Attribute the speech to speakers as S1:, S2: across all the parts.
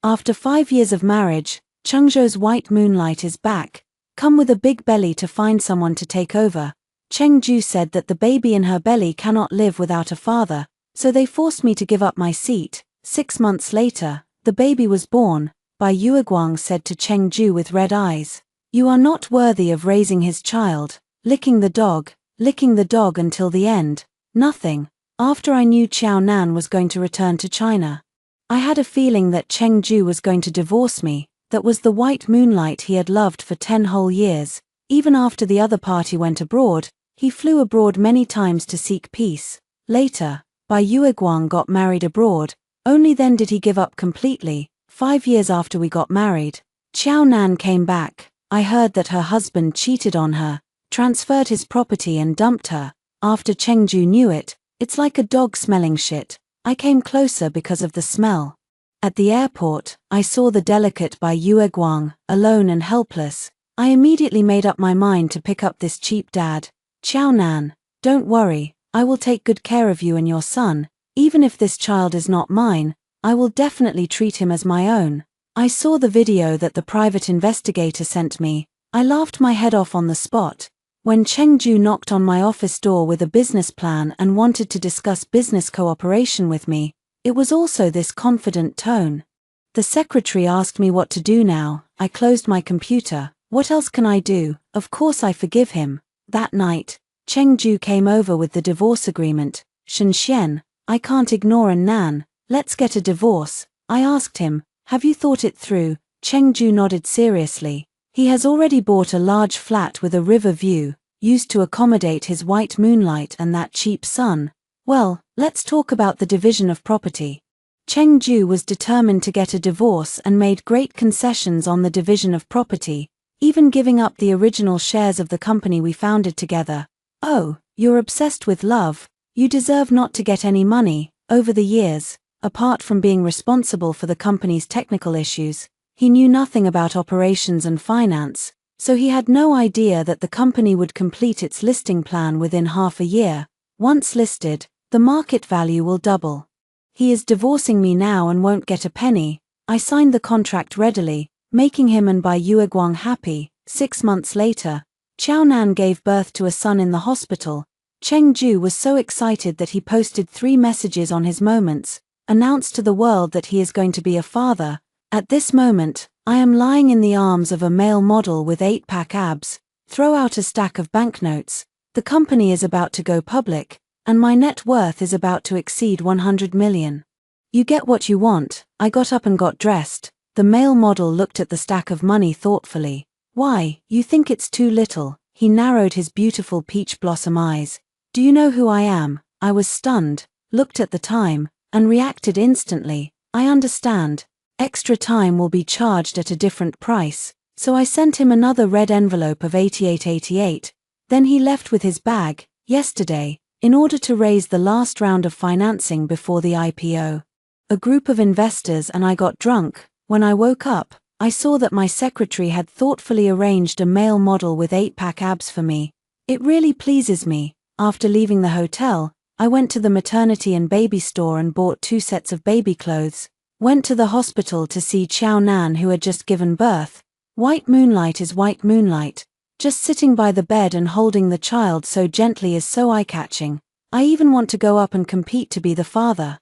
S1: After 5 years of marriage, Chengzhou's white moonlight is back. Come with a big belly to find someone to take over. Chengzhou said that the baby in her belly cannot live without a father, so they forced me to give up my seat. 6 months later, the baby was born. Bai Yueguang said to Chengzhou with red eyes, "You are not worthy of raising his child." Licking the dog until the end. Nothing. After I knew Qiao Nan was going to return to China, I had a feeling that Chengzhou was going to divorce me. That was the white moonlight he had loved for 10 whole years. Even after the other party went abroad, he flew abroad many times to seek peace. Later, Bai Yueguang got married abroad. Only then did he give up completely. 5 years after we got married, Qiao Nan came back. I heard that her husband cheated on her, transferred his property and dumped her. After Chengzhou knew it, it's like a dog smelling shit. I came closer because of the smell. At the airport, I saw the delicate Bai Yueguang, alone and helpless. I immediately made up my mind to pick up this cheap dad. Qiao Nan, don't worry, I will take good care of you and your son. Even if this child is not mine, I will definitely treat him as my own. I saw the video that the private investigator sent me. I laughed my head off on the spot. When Chengzhou knocked on my office door with a business plan and wanted to discuss business cooperation with me, it was also this confident tone. The secretary asked me what to do now. I closed my computer. What else can I do? Of course I forgive him. That night, Chengzhou came over with the divorce agreement. Shenxian, I can't ignore an Nan. Let's get a divorce. I asked him, have you thought it through? Chengzhou nodded seriously. He has already bought a large flat with a river view, used to accommodate his white moonlight and that cheap son. Well, let's talk about the division of property. Chengzhou was determined to get a divorce and made great concessions on the division of property, even giving up the original shares of the company we founded together. Oh, you're obsessed with love. You deserve not to get any money. Over the years, apart from being responsible for the company's technical issues, he knew nothing about operations and finance, so he had no idea that the company would complete its listing plan within half a year. Once listed, the market value will double. He is divorcing me now and won't get a penny. I signed the contract readily, making him and Bai Yueguang happy. 6 months later, Qiao Nan gave birth to a son in the hospital. Chengzhou was so excited that he posted 3 messages on his moments, announced to the world that he is going to be a father. At this moment, I am lying in the arms of a male model with 8-pack abs. Throw out a stack of banknotes. The company is about to go public, and my net worth is about to exceed 100 million. You get what you want. I got up and got dressed. The male model looked at the stack of money thoughtfully. Why, you think it's too little? He narrowed his beautiful peach blossom eyes. Do you know who I am? I was stunned, looked at the time, and reacted instantly. I understand. Extra time will be charged at a different price, so I sent him another red envelope of 8888. Then he left with his bag, yesterday, in order to raise the last round of financing before the IPO. A group of investors and I got drunk. When I woke up, I saw that my secretary had thoughtfully arranged a male model with 8-pack abs for me. It really pleases me. After leaving the hotel, I went to the maternity and baby store and bought 2 sets of baby clothes. Went to the hospital to see Qiao Nan, who had just given birth. White moonlight is white moonlight. Just sitting by the bed and holding the child so gently is so eye-catching. I even want to go up and compete to be the father.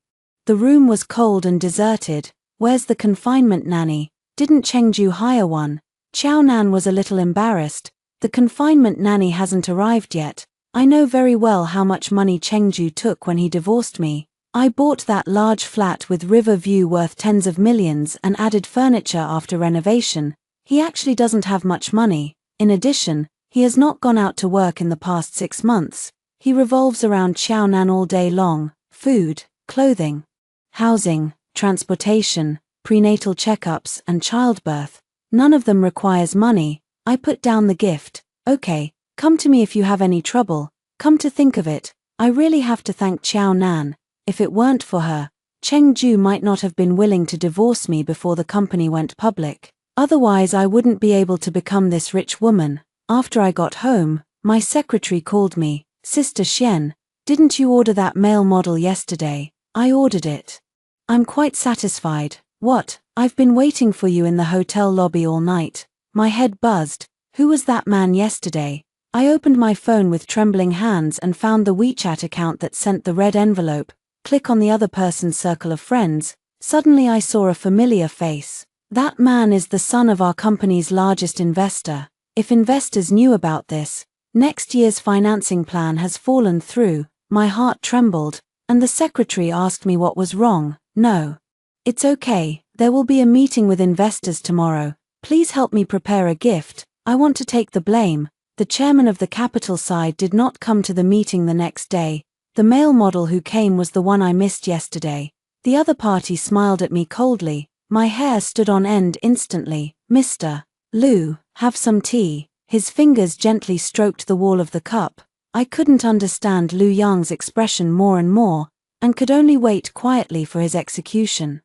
S1: The room was cold and deserted. Where's the confinement nanny? Didn't Chengzhou hire one? Qiao Nan was a little embarrassed. The confinement nanny hasn't arrived yet. I know very well how much money Chengzhou took when he divorced me. I bought that large flat with river view worth tens of millions and added furniture after renovation. He actually doesn't have much money. In addition, he has not gone out to work in the past 6 months. He revolves around Qiao Nan all day long. Food, clothing, housing, transportation, prenatal checkups and childbirth. None of them requires money. I put down the gift. Okay, come to me if you have any trouble. Come to think of it, I really have to thank Qiao Nan. If it weren't for her, Chengzhou might not have been willing to divorce me before the company went public. Otherwise I wouldn't be able to become this rich woman. After I got home, my secretary called me. Sister Xian, didn't you order that male model yesterday? I ordered it. I'm quite satisfied. What? I've been waiting for you in the hotel lobby all night. My head buzzed. Who was that man yesterday? I opened my phone with trembling hands and found the WeChat account that sent the red envelope. Click on the other person's circle of friends. Suddenly I saw a familiar face. That man is the son of our company's largest investor. If investors knew about this, next year's financing plan has fallen through. My heart trembled, and the secretary asked me what was wrong. No. It's okay, there will be a meeting with investors tomorrow. Please help me prepare a gift. I want to take the blame. The chairman of the capital side did not come to the meeting the next day. The male model who came was the one I missed yesterday. The other party smiled at me coldly. My hair stood on end instantly. Mr. Liu, have some tea. His fingers gently stroked the wall of the cup. I couldn't understand Liu Yang's expression more and more, and could only wait quietly for his execution.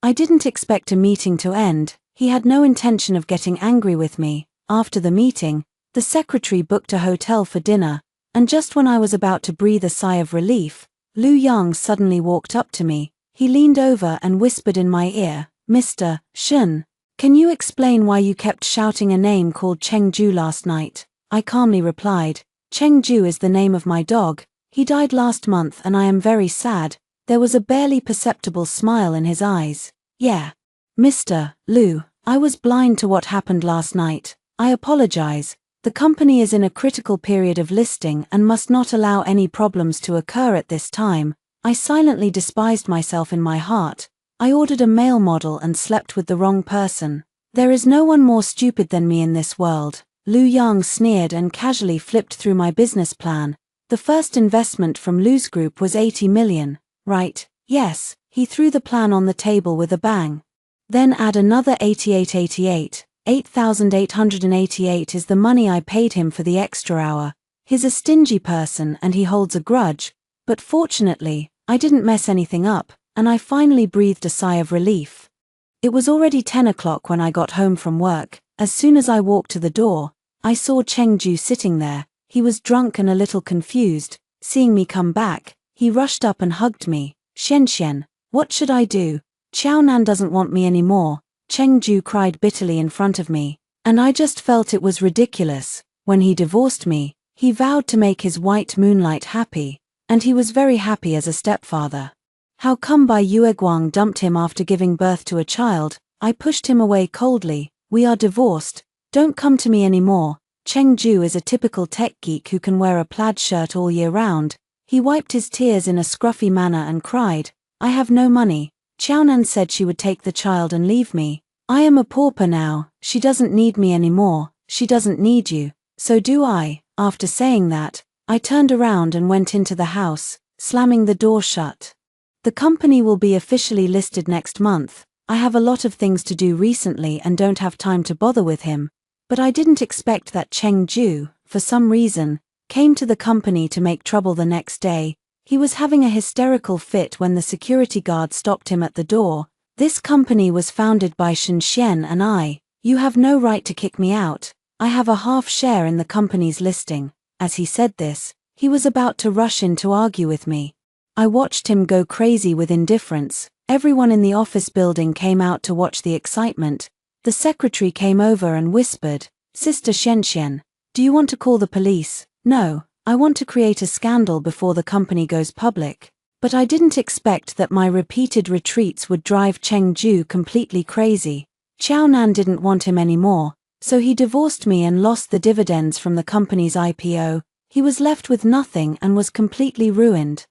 S1: I didn't expect a meeting to end. He had no intention of getting angry with me. After the meeting, the secretary booked a hotel for dinner, and just when I was about to breathe a sigh of relief, Liu Yang suddenly walked up to me. He leaned over and whispered in my ear, Mr. Shen, can you explain why you kept shouting a name called Chengju last night? I calmly replied, Chengju is the name of my dog. He died last month and I am very sad. There was a barely perceptible smile in his eyes. Yeah. Mr. Liu, I was blind to what happened last night. I apologize. The company is in a critical period of listing and must not allow any problems to occur at this time. I silently despised myself in my heart. I ordered a male model and slept with the wrong person. There is no one more stupid than me in this world. Liu Yang sneered and casually flipped through my business plan. The first investment from Liu's group was 80 million. Right, yes, he threw the plan on the table with a bang. Then add another 8888. 8,888 is the money I paid him for the extra hour. He's a stingy person and he holds a grudge. But fortunately, I didn't mess anything up, and I finally breathed a sigh of relief. It was already 10 o'clock when I got home from work. As soon as I walked to the door, I saw Chengju sitting there. He was drunk and a little confused. Seeing me come back, he rushed up and hugged me. Xian, what should I do? Xiaonan doesn't want me anymore. Chengju cried bitterly in front of me, and I just felt it was ridiculous. When he divorced me, he vowed to make his white moonlight happy, and he was very happy as a stepfather. How come Bai Yueguang dumped him after giving birth to a child? I pushed him away coldly. We are divorced. Don't come to me anymore. Chengju is a typical tech geek who can wear a plaid shirt all year round. He wiped his tears in a scruffy manner and cried, I have no money. Xiaonan said she would take the child and leave me. I am a pauper now. She doesn't need me anymore. She doesn't need you. So do I. After saying that, I turned around and went into the house, slamming the door shut. The company will be officially listed next month. I have a lot of things to do recently and don't have time to bother with him. But I didn't expect that Chengju, for some reason, came to the company to make trouble the next day. He was having a hysterical fit when the security guard stopped him at the door. This company was founded by Shen and I. You have no right to kick me out. I have a half share in the company's listing. As he said this, he was about to rush in to argue with me. I watched him go crazy with indifference. Everyone in the office building came out to watch the excitement. The secretary came over and whispered, Sister Xian, do you want to call the police? No, I want to create a scandal before the company goes public. But I didn't expect that my repeated retreats would drive Chengju completely crazy. Xiaonan didn't want him anymore, so he divorced me and lost the dividends from the company's IPO. He was left with nothing and was completely ruined.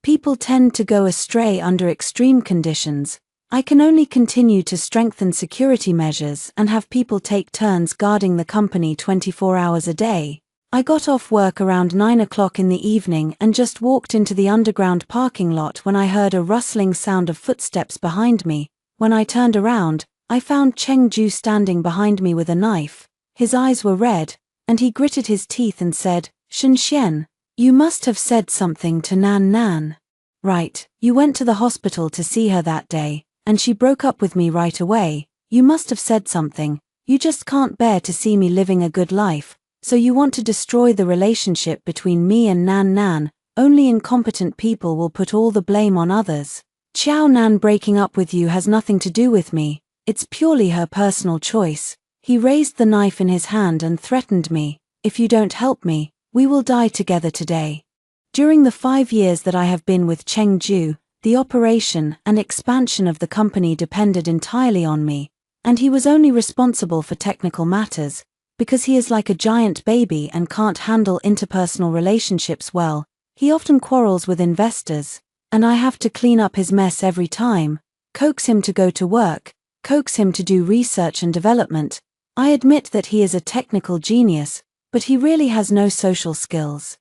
S1: People tend to go astray under extreme conditions. I can only continue to strengthen security measures and have people take turns guarding the company 24 hours a day. I got off work around 9 o'clock in the evening and just walked into the underground parking lot when I heard a rustling sound of footsteps behind me. When I turned around, I found Chengju standing behind me with a knife. His eyes were red, and he gritted his teeth and said, Xian, you must have said something to Nan. Right, you went to the hospital to see her that day, and she broke up with me right away. You must have said something. You just can't bear to see me living a good life, so you want to destroy the relationship between me and Nan. Only incompetent people will put all the blame on others. Nan breaking up with you has nothing to do with me. It's purely her personal choice. He raised the knife in his hand and threatened me, if you don't help me, we will die together today. During the 5 years that I have been with Chengju, the operation and expansion of the company depended entirely on me, and he was only responsible for technical matters, because he is like a giant baby and can't handle interpersonal relationships well. He often quarrels with investors, and I have to clean up his mess every time, coax him to go to work, coax him to do research and development. I admit that he is a technical genius, but he really has no social skills.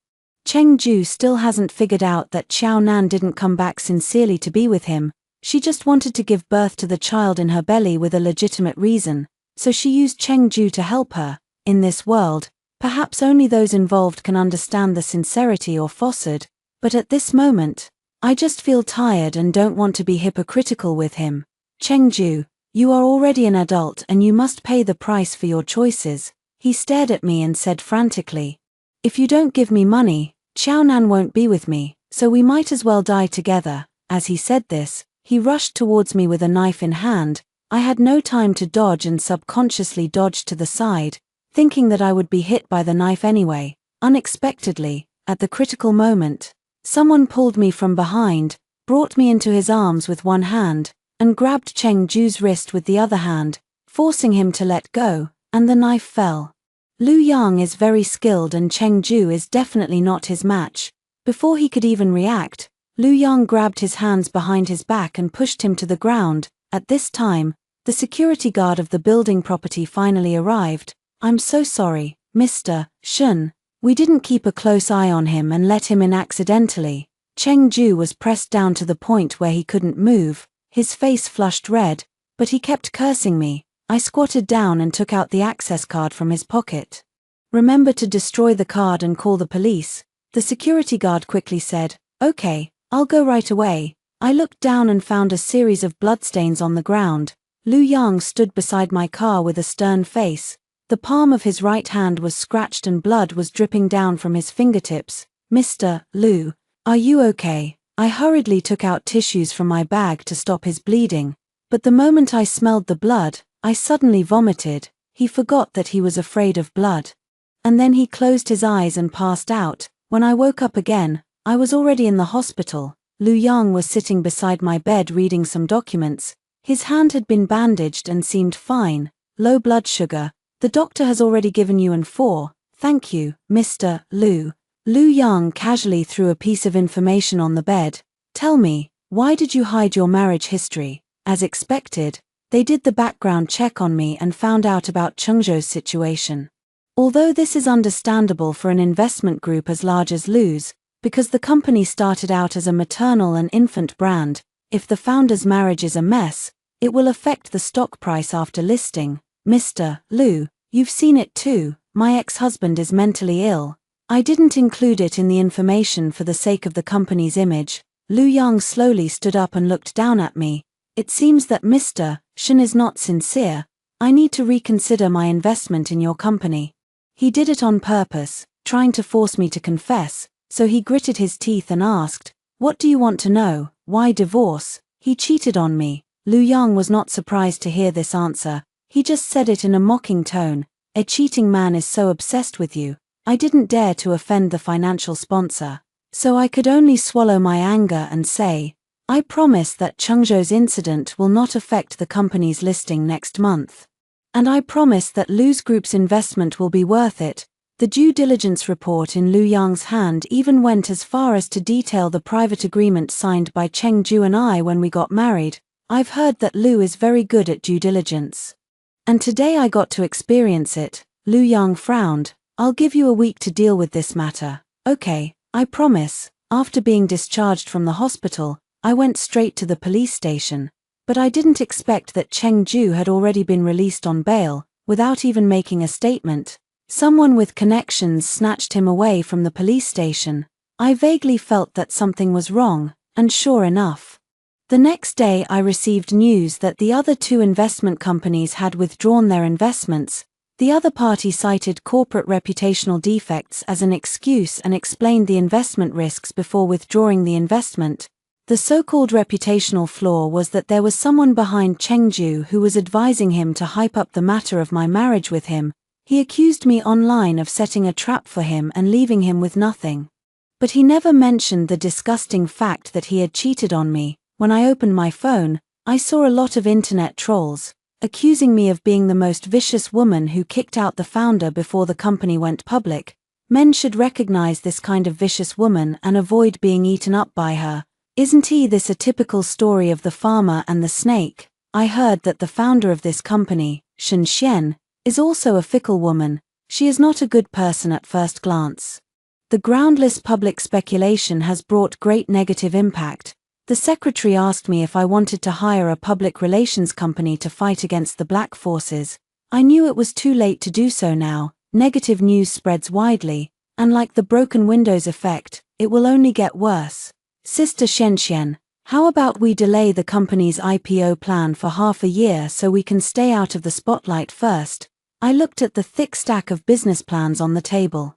S1: Chengju still hasn't figured out that Xiao Nan didn't come back sincerely to be with him. She just wanted to give birth to the child in her belly with a legitimate reason, so she used Chengju to help her. In this world, perhaps only those involved can understand the sincerity or falsehood, but at this moment, I just feel tired and don't want to be hypocritical with him. Chengju, you are already an adult and you must pay the price for your choices. He stared at me and said frantically, if you don't give me money, Xiao Nan won't be with me, so we might as well die together. As he said this, he rushed towards me with a knife in hand. I had no time to dodge and subconsciously dodged to the side, thinking that I would be hit by the knife anyway. Unexpectedly, at the critical moment, someone pulled me from behind, brought me into his arms with one hand, and grabbed Chengju's wrist with the other hand, forcing him to let go, and the knife fell. Lu Yang is very skilled and Chengju is definitely not his match. Before he could even react, Lu Yang grabbed his hands behind his back and pushed him to the ground. At this time, the security guard of the building property finally arrived. I'm so sorry, Mr. Shun. We didn't keep a close eye on him and let him in accidentally. Chengju was pressed down to the point where he couldn't move, his face flushed red, but he kept cursing me. I squatted down and took out the access card from his pocket. Remember to destroy the card and call the police, the security guard quickly said. Okay, I'll go right away. I looked down and found a series of bloodstains on the ground. Lu Yang stood beside my car with a stern face. The palm of his right hand was scratched and blood was dripping down from his fingertips. Mr. Lu, are you okay? I hurriedly took out tissues from my bag to stop his bleeding, but the moment I smelled the blood, I suddenly vomited. He forgot that he was afraid of blood. And then he closed his eyes and passed out. When I woke up again, I was already in the hospital. Lu Yang was sitting beside my bed reading some documents. His hand had been bandaged and seemed fine. Low blood sugar. The doctor has already given you an 4. Thank you, Mr. Lu. Lu Yang casually threw a piece of information on the bed. Tell me, why did you hide your marriage history? As expected, they did the background check on me and found out about Chengzhou's situation. Although this is understandable for an investment group as large as Lu's, because the company started out as a maternal and infant brand, if the founder's marriage is a mess, it will affect the stock price after listing. Mr. Lu, you've seen it too. My ex-husband is mentally ill. I didn't include it in the information for the sake of the company's image. Lu Yang slowly stood up and looked down at me. It seems that Mr. Shen is not sincere. I need to reconsider my investment in your company. He did it on purpose, trying to force me to confess, so he gritted his teeth and asked, what do you want to know? Why divorce? He cheated on me. Lu Yang was not surprised to hear this answer. He just said it in a mocking tone. A cheating man is so obsessed with you. I didn't dare to offend the financial sponsor, so I could only swallow my anger and say, I promise that Chengzhou's incident will not affect the company's listing next month. And I promise that Lu's group's investment will be worth it. The due diligence report in Lu Yang's hand even went as far as to detail the private agreement signed by Chengju and I when we got married. I've heard that Lu is very good at due diligence. And today I got to experience it. Lu Yang frowned. I'll give you a week to deal with this matter. Okay, I promise. After being discharged from the hospital, I went straight to the police station, but I didn't expect that Chengju had already been released on bail, without even making a statement. Someone with connections snatched him away from the police station. I vaguely felt that something was wrong, and sure enough. The next day I received news that the other 2 investment companies had withdrawn their investments. The other party cited corporate reputational defects as an excuse and explained the investment risks before withdrawing the investment. The so-called reputational flaw was that there was someone behind Chengju who was advising him to hype up the matter of my marriage with him. He accused me online of setting a trap for him and leaving him with nothing. But he never mentioned the disgusting fact that he had cheated on me. When I opened my phone, I saw a lot of internet trolls, accusing me of being the most vicious woman who kicked out the founder before the company went public. Men should recognize this kind of vicious woman and avoid being eaten up by her. Isn't this a typical story of the farmer and the snake? I heard that the founder of this company, Shen Xian, is also a fickle woman. She is not a good person at first glance. The groundless public speculation has brought great negative impact. The secretary asked me if I wanted to hire a public relations company to fight against the black forces. I knew it was too late to do so now. Negative news spreads widely, and like the broken windows effect, it will only get worse. Sister Shenxian, how about we delay the company's IPO plan for half a year so we can stay out of the spotlight first? I looked at the thick stack of business plans on the table.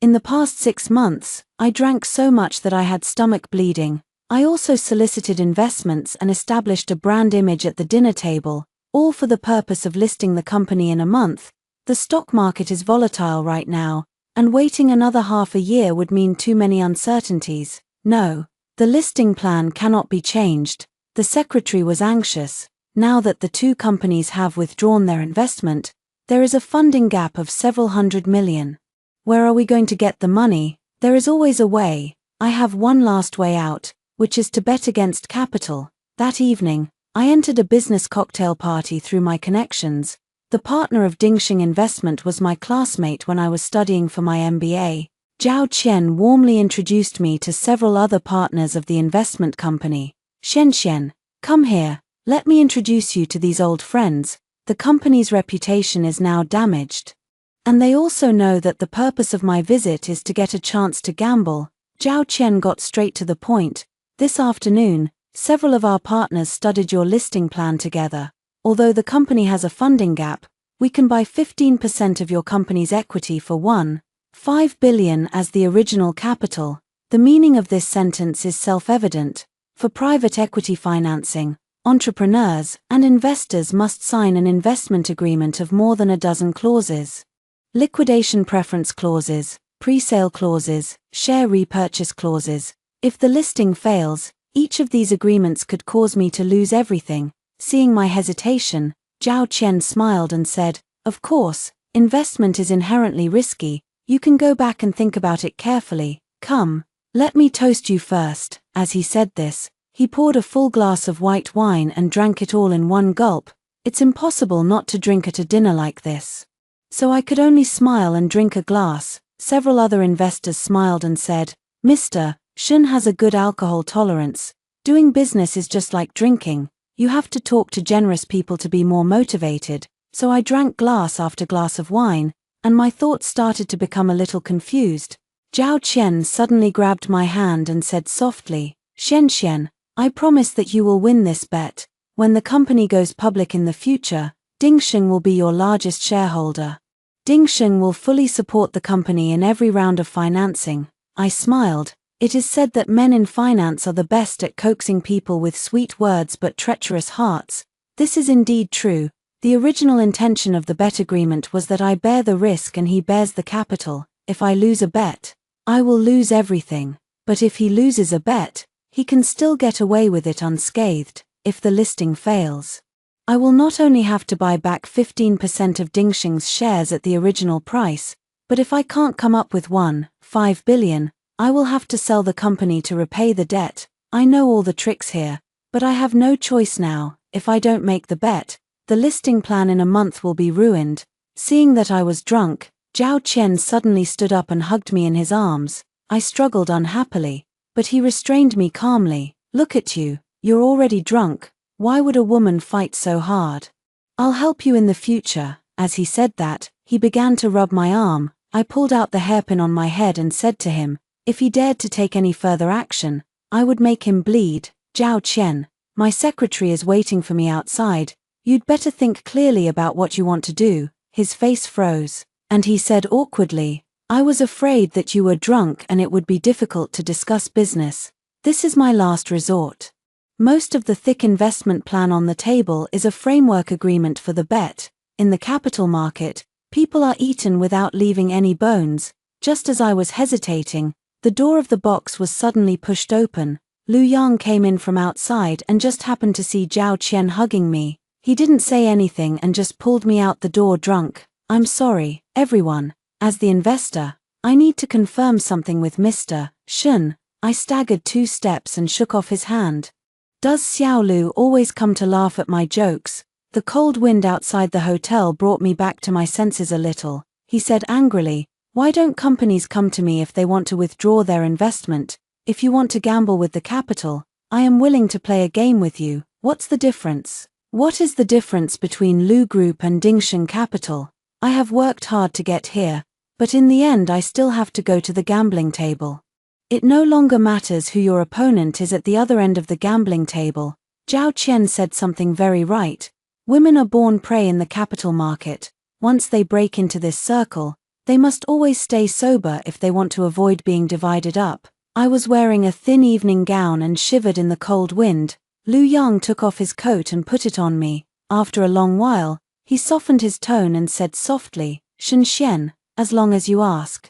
S1: In the past 6 months, I drank so much that I had stomach bleeding. I also solicited investments and established a brand image at the dinner table, all for the purpose of listing the company in a month. The stock market is volatile right now, and waiting another half a year would mean too many uncertainties. No. The listing plan cannot be changed. The secretary was anxious. Now that the two companies have withdrawn their investment, there is a funding gap of several hundred million. Where are we going to get the money? There is always a way. I have one last way out, which is to bet against capital. That evening, I entered a business cocktail party through my connections. The partner of Dingxing Investment was my classmate when I was studying for my MBA. Zhao Qian warmly introduced me to several other partners of the investment company. Shenxian, come here, let me introduce you to these old friends. The company's reputation is now damaged. And they also know that the purpose of my visit is to get a chance to gamble. Zhao Qian got straight to the point. This afternoon, several of our partners studied your listing plan together. Although the company has a funding gap, we can buy 15% of your company's equity for 1.5 billion as the original capital. The meaning of this sentence is self-evident. For private equity financing, entrepreneurs and investors must sign an investment agreement of more than a dozen clauses. Liquidation preference clauses, pre-sale clauses, share repurchase clauses. If the listing fails, each of these agreements could cause me to lose everything. Seeing my hesitation, Zhao Qian smiled and said, "Of course, investment is inherently risky. You can go back and think about it carefully. Come, let me toast you first." As he said this, he poured a full glass of white wine and drank it all in one gulp. It's impossible not to drink at a dinner like this. So I could only smile and drink a glass. Several other investors smiled and said, "Mr. Shen has a good alcohol tolerance. Doing business is just like drinking. You have to talk to generous people to be more motivated." So I drank glass after glass of wine, and my thoughts started to become a little confused. Zhao Qian suddenly grabbed my hand and said softly, "Shenxian, I promise that you will win this bet. When the company goes public in the future, Dingxing will be your largest shareholder. Dingxing will fully support the company in every round of financing." I smiled. It is said that men in finance are the best at coaxing people with sweet words but treacherous hearts. This is indeed true. The original intention of the bet agreement was that I bear the risk and he bears the capital. If I lose a bet, I will lose everything. But if he loses a bet, he can still get away with it unscathed. If the listing fails, I will not only have to buy back 15% of Dingxing's shares at the original price, but if I can't come up with 1.5 billion, I will have to sell the company to repay the debt. I know all the tricks here, but I have no choice now. If I don't make the bet, the listing plan in a month will be ruined. Seeing that I was drunk, Zhao Qian suddenly stood up and hugged me in his arms. I struggled unhappily, but he restrained me calmly. "Look at you, you're already drunk. Why would a woman fight so hard? I'll help you in the future." As he said that, he began to rub my arm. I pulled out the hairpin on my head and said to him, if he dared to take any further action, I would make him bleed. "Zhao Qian, my secretary is waiting for me outside. You'd better think clearly about what you want to do." His face froze, and he said awkwardly, "I was afraid that you were drunk and it would be difficult to discuss business." This is my last resort. Most of the thick investment plan on the table is a framework agreement for the bet. In the capital market, people are eaten without leaving any bones. Just as I was hesitating, the door of the box was suddenly pushed open. Lu Yang came in from outside and just happened to see Zhao Qian hugging me. He didn't say anything and just pulled me out the door drunk. I'm sorry, everyone. As the investor, I need to confirm something with Mr. Shun. I staggered 2 steps and shook off his hand. Does Xiao Lu always come to laugh at my jokes? The cold wind outside the hotel brought me back to my senses a little. He said angrily, why don't companies come to me if they want to withdraw their investment? If you want to gamble with the capital, I am willing to play a game with you. What's the difference? What is the difference between Lu Group and Dingshan Capital? I have worked hard to get here, but in the end I still have to go to the gambling table. It no longer matters who your opponent is at the other end of the gambling table. Zhao Qian said something very right. Women are born prey in the capital market. Once they break into this circle, they must always stay sober if they want to avoid being divided up. I was wearing a thin evening gown and shivered in the cold wind. Lu Yang took off his coat and put it on me. After a long while, he softened his tone and said softly, Shen Xian, as long as you ask.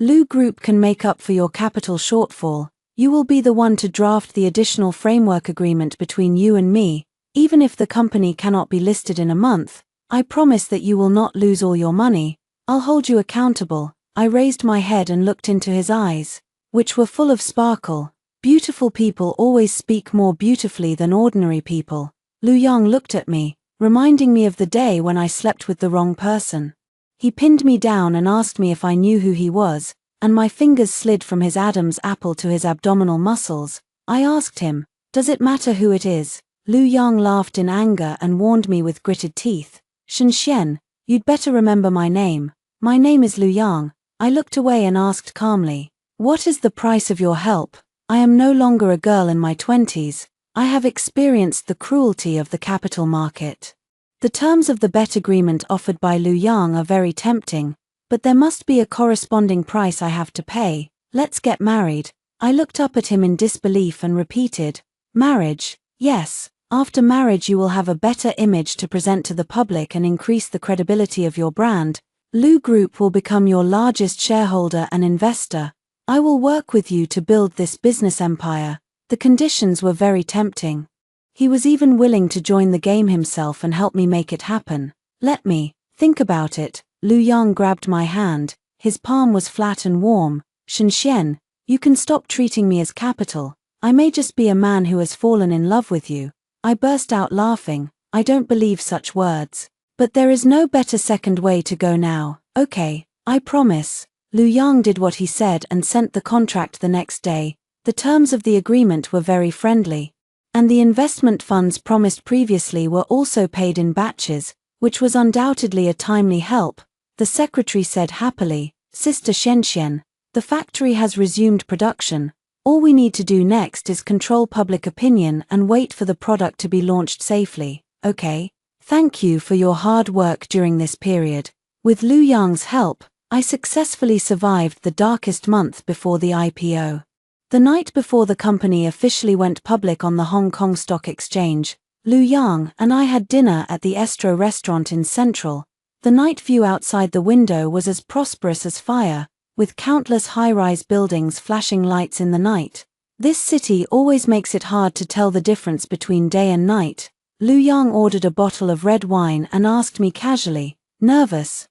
S1: Lu Group can make up for your capital shortfall. You will be the one to draft the additional framework agreement between you and me. Even if the company cannot be listed in a month, I promise that you will not lose all your money. I'll hold you accountable. I raised my head and looked into his eyes, which were full of sparkle. Beautiful people always speak more beautifully than ordinary people. Lu Yang looked at me, reminding me of the day when I slept with the wrong person. He pinned me down and asked me if I knew who he was, and my fingers slid from his Adam's apple to his abdominal muscles. I asked him, does it matter who it is? Lu Yang laughed in anger and warned me with gritted teeth. Shen Xian, you'd better remember my name. My name is Lu Yang. I looked away and asked calmly, what is the price of your help? I am no longer a girl in my 20s. I have experienced the cruelty of the capital market. The terms of the bet agreement offered by Lu Yang are very tempting, but there must be a corresponding price I have to pay. Let's get married. I looked up at him in disbelief and repeated, marriage? Yes. After marriage you will have a better image to present to the public and increase the credibility of your brand. Lu Group will become your largest shareholder and investor. I will work with you to build this business empire. The conditions were very tempting. He was even willing to join the game himself and help me make it happen. Let me think about it. Lu Yang grabbed my hand. His palm was flat and warm. Shen Xian, you can stop treating me as capital. I may just be a man who has fallen in love with you. I burst out laughing. I don't believe such words. But there is no better second way to go now. Okay, I promise. Lu Yang did what he said and sent the contract the next day. The terms of the agreement were very friendly. And the investment funds promised previously were also paid in batches, which was undoubtedly a timely help. The secretary said happily, Sister Shenxian, the factory has resumed production. All we need to do next is control public opinion and wait for the product to be launched safely, okay? Thank you for your hard work during this period. With Lu Yang's help, I successfully survived the darkest month before the IPO. The night before the company officially went public on the Hong Kong Stock Exchange, Lu Yang and I had dinner at the Estro restaurant in Central. The night view outside the window was as prosperous as fire, with countless high-rise buildings flashing lights in the night. This city always makes it hard to tell the difference between day and night. Lu Yang ordered a bottle of red wine and asked me casually, nervous?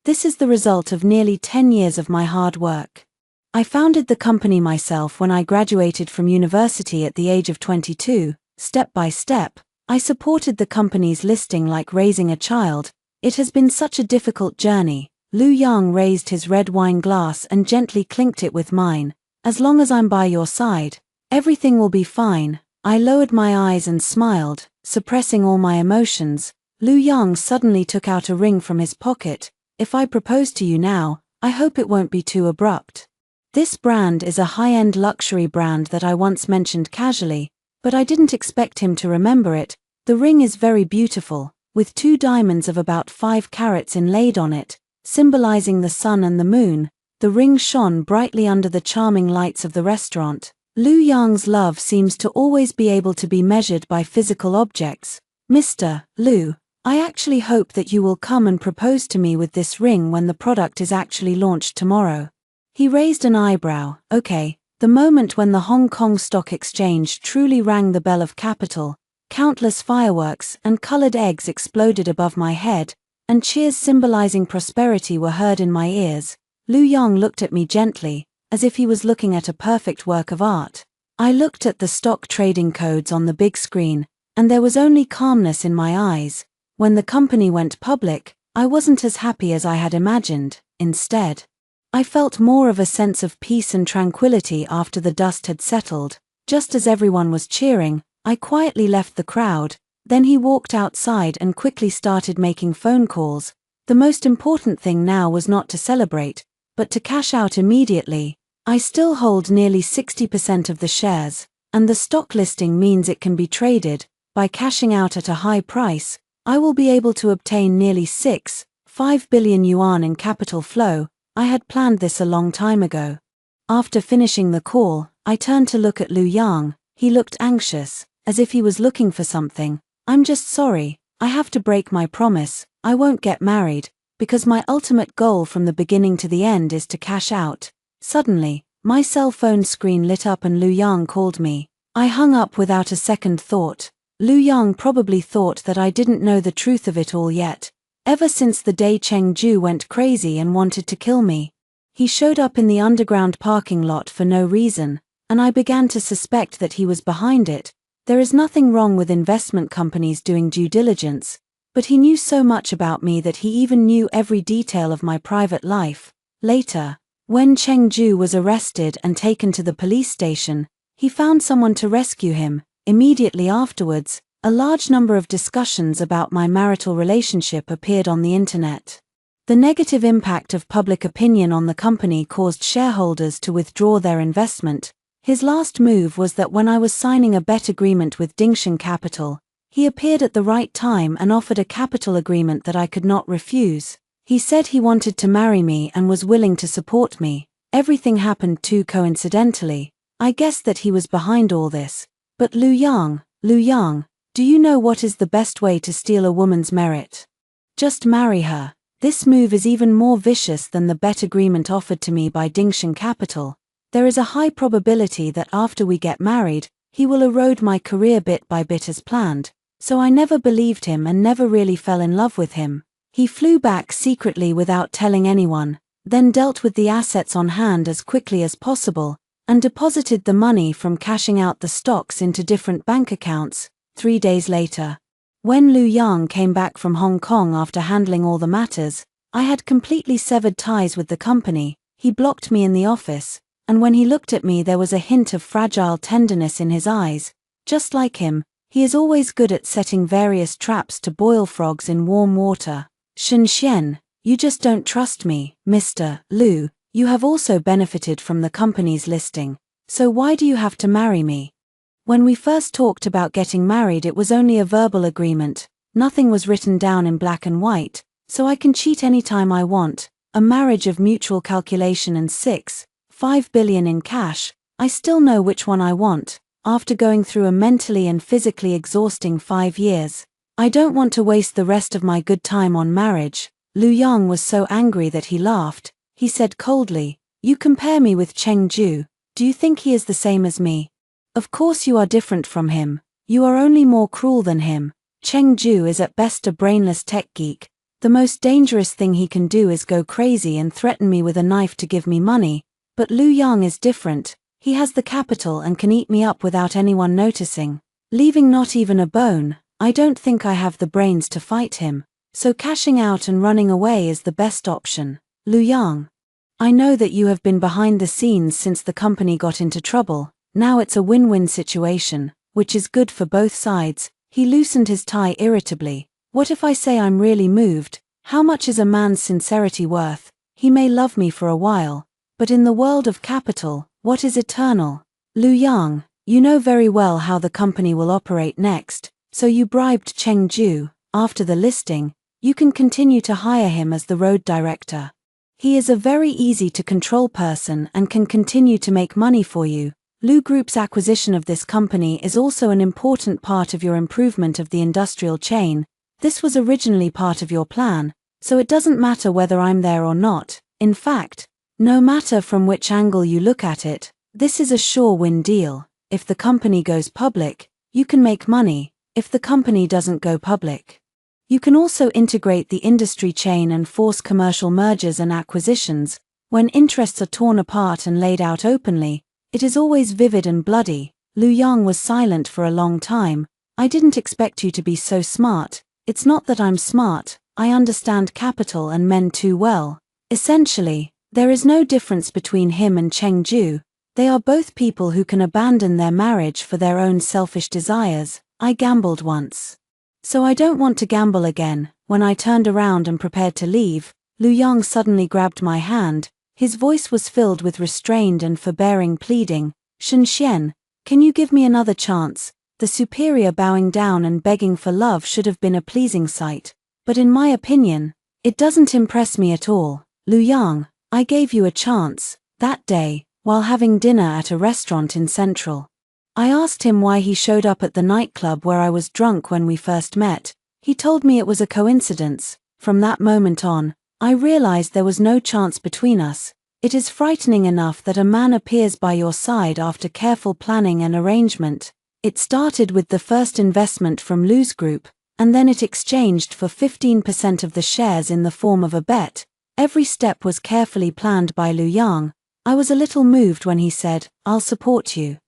S1: This is the result of nearly 10 years of my hard work. I founded the company myself when I graduated from university at the age of 22. Step by step, I supported the company's listing like raising a child. It has been such a difficult journey. Lu Yang raised his red wine glass and gently clinked it with mine. As long as I'm by your side, everything will be fine. I lowered my eyes and smiled, suppressing all my emotions. Lu Yang suddenly took out a ring from his pocket. If I propose to you now, I hope it won't be too abrupt. This brand is a high-end luxury brand that I once mentioned casually, but I didn't expect him to remember it. The ring is very beautiful, with 2 diamonds of about 5 carats inlaid on it, symbolizing the sun and the moon. The ring shone brightly under the charming lights of the restaurant. Lu Yang's love seems to always be able to be measured by physical objects. Mr. Lu, I actually hope that you will come and propose to me with this ring when the product is actually launched tomorrow. He raised an eyebrow. Okay, the moment when the Hong Kong Stock Exchange truly rang the bell of capital, countless fireworks and colored eggs exploded above my head, and cheers symbolizing prosperity were heard in my ears. Lu Yang looked at me gently, as if he was looking at a perfect work of art. I looked at the stock trading codes on the big screen, and there was only calmness in my eyes. When the company went public, I wasn't as happy as I had imagined. Instead, I felt more of a sense of peace and tranquility after the dust had settled. Just as everyone was cheering, I quietly left the crowd. Then he walked outside and quickly started making phone calls. The most important thing now was not to celebrate, but to cash out immediately. I still hold nearly 60% of the shares, and the stock listing means it can be traded. By cashing out at a high price, I will be able to obtain nearly 5 billion yuan in capital flow. I had planned this a long time ago. After finishing the call, I turned to look at Lu Yang. He looked anxious, as if he was looking for something. I'm just sorry, I have to break my promise. I won't get married, because my ultimate goal from the beginning to the end is to cash out. Suddenly, my cell phone screen lit up and Lu Yang called me. I hung up without a second thought. Lu Yang probably thought that I didn't know the truth of it all yet. Ever since the day Cheng Ju went crazy and wanted to kill me. He showed up in the underground parking lot for no reason, and I began to suspect that he was behind it. There is nothing wrong with investment companies doing due diligence, but he knew so much about me that he even knew every detail of my private life. Later, when Cheng Ju was arrested and taken to the police station, he found someone to rescue him. Immediately afterwards, a large number of discussions about my marital relationship appeared on the internet. The negative impact of public opinion on the company caused shareholders to withdraw their investment. His last move was that when I was signing a bet agreement with Dingshan Capital, he appeared at the right time and offered a capital agreement that I could not refuse. He said he wanted to marry me and was willing to support me. Everything happened too coincidentally. I guessed that he was behind all this. But Lu Yang, do you know what is the best way to steal a woman's merit? Just marry her. This move is even more vicious than the bet agreement offered to me by Dingshan Capital. There is a high probability that after we get married, he will erode my career bit by bit as planned. So I never believed him and never really fell in love with him. He flew back secretly without telling anyone, then dealt with the assets on hand as quickly as possible, and deposited the money from cashing out the stocks into different bank accounts. 3 days later, when Lu Yang came back from Hong Kong after handling all the matters, I had completely severed ties with the company. He blocked me in the office, and when he looked at me there was a hint of fragile tenderness in his eyes. Just like him, he is always good at setting various traps to boil frogs in warm water. Shen Xian, you just don't trust me, Mr. Lu. You have also benefited from the company's listing, so why do you have to marry me? When we first talked about getting married, it was only a verbal agreement. Nothing was written down in black and white, so I can cheat anytime I want. A marriage of mutual calculation and 5 billion in cash. I still know which one I want. After going through a mentally and physically exhausting 5 years, I don't want to waste the rest of my good time on marriage. Lu Yang was so angry that he laughed. He said coldly, "You compare me with Cheng Ju. Do you think he is the same as me? Of course you are different from him. You are only more cruel than him. Cheng Ju is at best a brainless tech geek. The most dangerous thing he can do is go crazy and threaten me with a knife to give me money. But Lu Yang is different. He has the capital and can eat me up without anyone noticing, leaving not even a bone. I don't think I have the brains to fight him. So cashing out and running away is the best option. Lu Yang, I know that you have been behind the scenes since the company got into trouble. Now it's a win-win situation, which is good for both sides." He loosened his tie irritably. "What if I say I'm really moved? How much is a man's sincerity worth? He may love me for a while, but in the world of capital, what is eternal? Lu Yang, you know very well how the company will operate next, so you bribed Cheng Ju. After the listing, you can continue to hire him as the road director. He is a very easy to control person and can continue to make money for you." Lu Group's acquisition of this company is also an important part of your improvement of the industrial chain. This was originally part of your plan, so it doesn't matter whether I'm there or not. In fact, no matter from which angle you look at it, this is a sure-win deal. If the company goes public, you can make money. If the company doesn't go public, you can also integrate the industry chain and force commercial mergers and acquisitions. When interests are torn apart and laid out openly, it is always vivid and bloody. Lu Yang was silent for a long time. I didn't expect you to be so smart. It's not that I'm smart, I understand capital and men too well. Essentially, there is no difference between him and Cheng Ju. They are both people who can abandon their marriage for their own selfish desires. I gambled once, so I don't want to gamble again. When I turned around and prepared to leave, Lu Yang suddenly grabbed my hand. His voice was filled with restrained and forbearing pleading. Shen Xian, can you give me another chance? The superior bowing down and begging for love should have been a pleasing sight, but in my opinion, it doesn't impress me at all. Lu Yang, I gave you a chance, that day, while having dinner at a restaurant in Central. I asked him why he showed up at the nightclub where I was drunk when we first met. He told me it was a coincidence. From that moment on, I realized there was no chance between us. It is frightening enough that a man appears by your side after careful planning and arrangement. It started with the first investment from Lu's group, and then it exchanged for 15% of the shares in the form of a bet. Every step was carefully planned by Lu Yang. I was a little moved when he said, "I'll support you."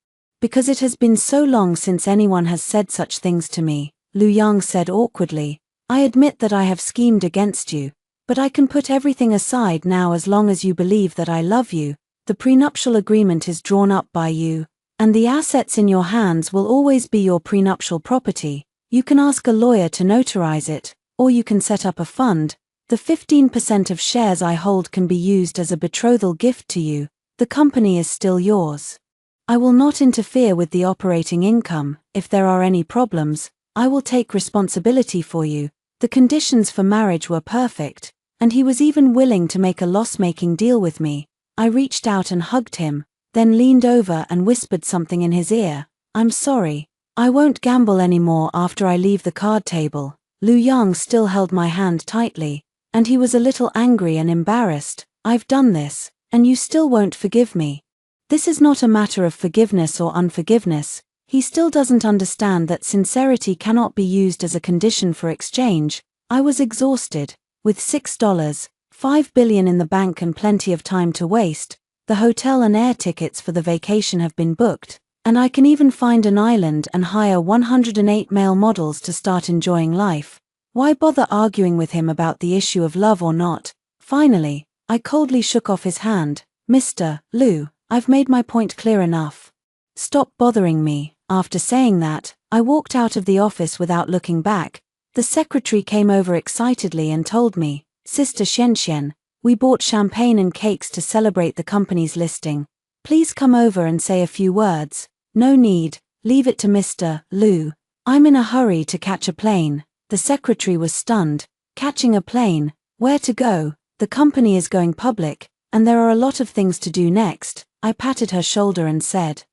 S1: Because it has been so long since anyone has said such things to me, Lu Yang said awkwardly. I admit that I have schemed against you, but I can put everything aside now as long as you believe that I love you. The prenuptial agreement is drawn up by you, and the assets in your hands will always be your prenuptial property. You can ask a lawyer to notarize it, or you can set up a fund. The 15% of shares I hold can be used as a betrothal gift to you. The company is still yours. I will not interfere with the operating income. If there are any problems, I will take responsibility for you. The conditions for marriage were perfect, and he was even willing to make a loss-making deal with me. I reached out and hugged him, then leaned over and whispered something in his ear. I'm sorry. I won't gamble anymore after I leave the card table. Lu Yang still held my hand tightly, and he was a little angry and embarrassed. I've done this, and you still won't forgive me. This is not a matter of forgiveness or unforgiveness. He still doesn't understand that sincerity cannot be used as a condition for exchange. I was exhausted. With $6.5 billion in the bank and plenty of time to waste, the hotel and air tickets for the vacation have been booked, and I can even find an island and hire 108 male models to start enjoying life. Why bother arguing with him about the issue of love or not? Finally, I coldly shook off his hand. Mr. Lu, I've made my point clear enough. Stop bothering me. After saying that, I walked out of the office without looking back. The secretary came over excitedly and told me, Sister Xianxian, we bought champagne and cakes to celebrate the company's listing. Please come over and say a few words. No need, leave it to Mr. Lu. I'm in a hurry to catch a plane. The secretary was stunned. Catching a plane? Where to go? The company is going public, and there are a lot of things to do next. I patted her shoulder and said,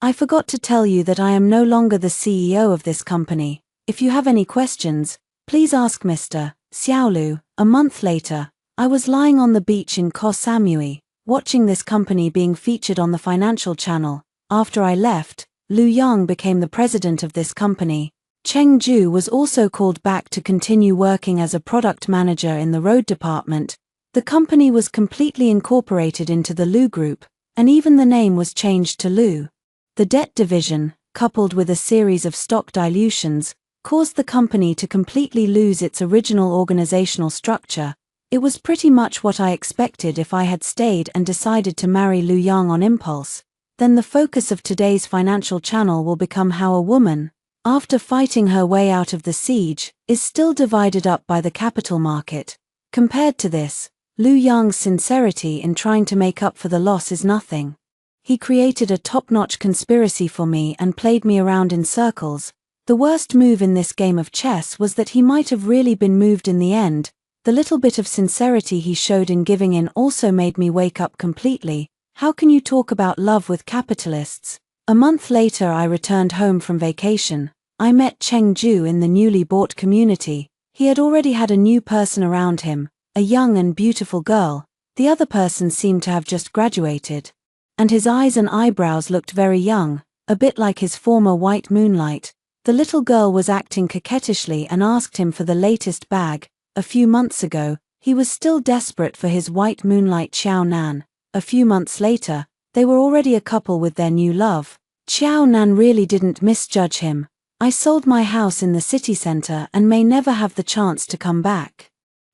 S1: I forgot to tell you that I am no longer the CEO of this company. If you have any questions, please ask Mr. Xiaolu. A month later, I was lying on the beach in Koh Samui, watching this company being featured on the Financial Channel. After I left, Lu Yang became the president of this company. Cheng Ju was also called back to continue working as a product manager in the road department. The company was completely incorporated into the Lu Group, and even the name was changed to Lu. The debt division, coupled with a series of stock dilutions, caused the company to completely lose its original organizational structure. It was pretty much what I expected if I had stayed and decided to marry Lu Yang on impulse. Then the focus of today's Financial Channel will become how a woman, after fighting her way out of the siege, is still divided up by the capital market. Compared to this, Lu Yang's sincerity in trying to make up for the loss is nothing. He created a top-notch conspiracy for me and played me around in circles. The worst move in this game of chess was that he might have really been moved in the end. The little bit of sincerity he showed in giving in also made me wake up completely. How can you talk about love with capitalists? A month later I returned home from vacation. I met Chengju in the newly bought community. He had already had a new person around him, a young and beautiful girl. The other person seemed to have just graduated. And his eyes and eyebrows looked very young, a bit like his former white moonlight. The little girl was acting coquettishly and asked him for the latest bag. A few months ago, he was still desperate for his white moonlight Xiao Nan. A few months later, they were already a couple with their new love. Xiao Nan really didn't misjudge him. I sold my house in the city center and may never have the chance to come back.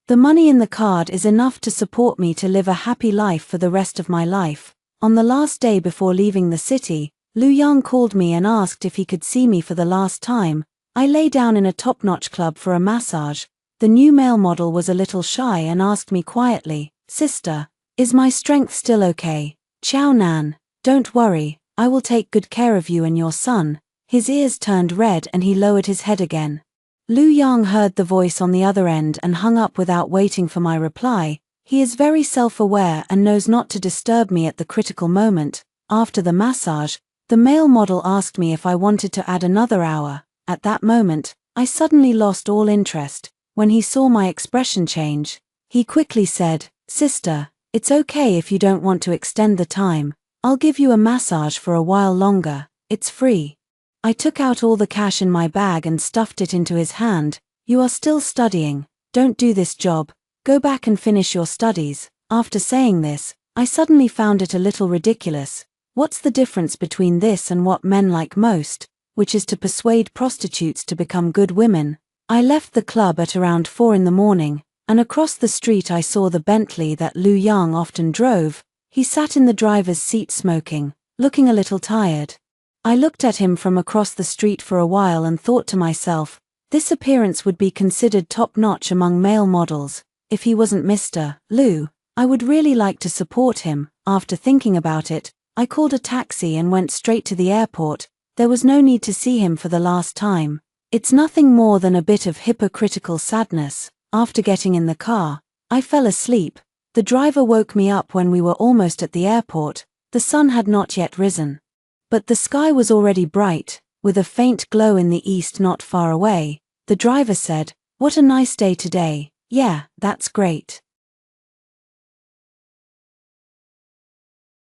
S1: The money in the card is enough to support me to live a happy life for the rest of my life. On the last day before leaving the city, Lu Yang called me and asked if he could see me for the last time. I lay down in a top-notch club for a massage. The new male model was a little shy and asked me quietly, "Sister, is my strength still okay?" "Xiao Nan, don't worry, I will take good care of you and your son." His ears turned red and he lowered his head again. Lu Yang heard the voice on the other end and hung up without waiting for my reply. He is very self-aware and knows not to disturb me at the critical moment. After the massage, the male model asked me if I wanted to add another hour. At that moment, I suddenly lost all interest. When he saw my expression change, he quickly said, "Sister, it's okay if you don't want to extend the time. I'll give you a massage for a while longer. It's free." I took out all the cash in my bag and stuffed it into his hand. "You are still studying. Don't do this job. Go back and finish your studies." After saying this, I suddenly found it a little ridiculous. What's the difference between this and what men like most, which is to persuade prostitutes to become good women? I left the club at around 4 in the morning, and across the street I saw the Bentley that Lu Yang often drove. He sat in the driver's seat smoking, looking a little tired. I looked at him from across the street for a while and thought to myself, this appearance would be considered top-notch among male models. If he wasn't Mr. Lu, I would really like to support him. After thinking about it, I called a taxi and went straight to the airport. There was no need to see him for the last time. It's nothing more than a bit of hypocritical sadness. After getting in the car, I fell asleep. The driver woke me up when we were almost at the airport. The sun had not yet risen, but the sky was already bright, with a faint glow in the east not far away. The driver said, "What a nice day today." "Yeah, that's great."